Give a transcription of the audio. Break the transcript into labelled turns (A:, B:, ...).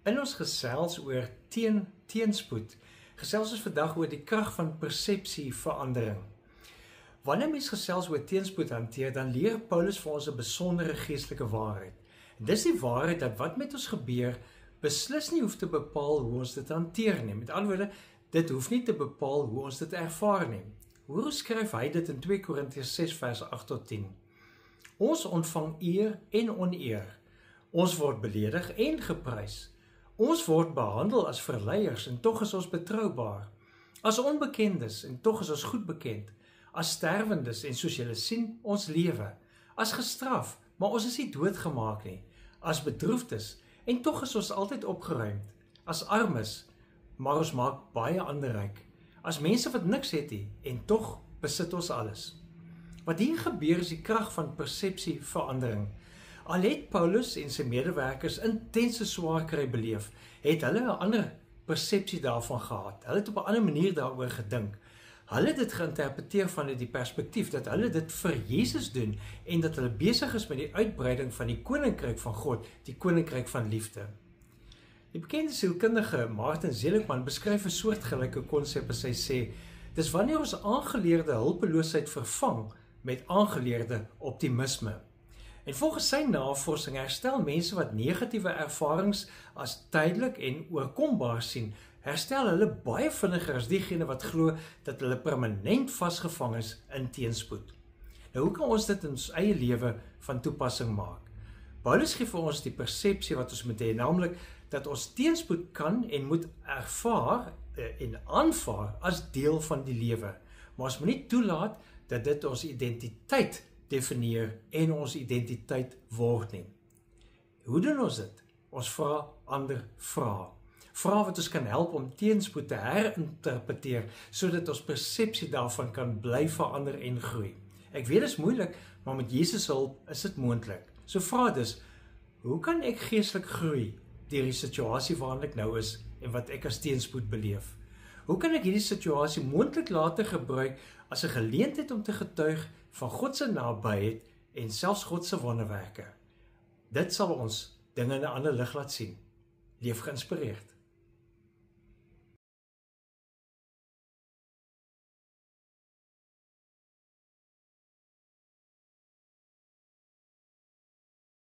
A: In ons gesels oor teenspoed, gesels ons vandag oor die krag van persepsieverandering. Wanneer mens gesels oor teenspoed hanteer, dan leer Paulus vir ons 'n besondere geestelike waarheid. Dis die waarheid dat wat met ons gebeur, beslis nie hoef te bepaal hoe ons dit hanteer nie. Met ander woorde, dit hoef nie te bepaal hoe ons dit ervaar nie. Hoe skryf hy dit in 2 Korintiërs 6 vers 8 tot 10? Ons ontvang eer en oneer. Ons word beledig en geprys. Ons word behandel as verleiers en tog is ons betroubaar. As onbekendes en tog is ons goed bekend. As sterwendes en soos julle sien, ons lewe. As gestraf, maar ons is nie doodgemaak nie. As bedroefdes en tog is ons altyd opgeruimd. As armes, maar ons maak baie ander ryk. As mense wat niks het nie en tog besit ons alles. Wat hier gebeur is die krag van persepsieverandering. Al het Paulus en sy medewerkers intense swaar kry beleef, het hulle 'n ander persepsie daarvan gehad. Hulle het op 'n ander manier daaroor gedink. Hulle het dit geïnterpreteer vanuit die perspektief dat hulle dit vir Jesus doen en dat hulle besig is met die uitbreiding van die koninkryk van God, die koninkryk van liefde. Die bekende sielkundige Martin Seligman beskryf 'n soortgelyke konsep as hy sê, dis wanneer ons aangeleerde hulpeloosheid vervang met aangeleerde optimisme. En volgens sy navorsing herstel mense wat negatiewe ervarings as tydelik en oorkombaar sien, herstel hulle baie vinniger as diegene wat glo dat hulle permanent vasgevang is in teenspoed. Nou hoe kan ons dit in ons eie lewe van toepassing maak? Paulus gee vir ons die persepsie wat ons moet hê, naamlik dat ons teenspoed kan en moet ervaar en aanvaar as deel van die lewe. Maar ons moet nie toelaat dat dit ons identiteit definieer en ons identiteit word nie. Hoe doen ons dit? Ons vra ander vrae. Vrae wat ons kan help om teenspoed te herinterpreteer, sodat ons persepsie daarvan kan bly verander en groei. Ek weet dit is moeilik, maar met Jesus hulp is dit moontlik. So vra dus, hoe kan ek geestelik groei deur die situasie waarin ek nou is en wat ek as teenspoed beleef? Hoe kan ek hierdie situasie moontlik later gebruik as 'n geleentheid om te getuig van God se nabyheid en selfs God se wonderwerke? Dit sal ons dinge in 'n ander lig laat sien. Leef geïnspireerd.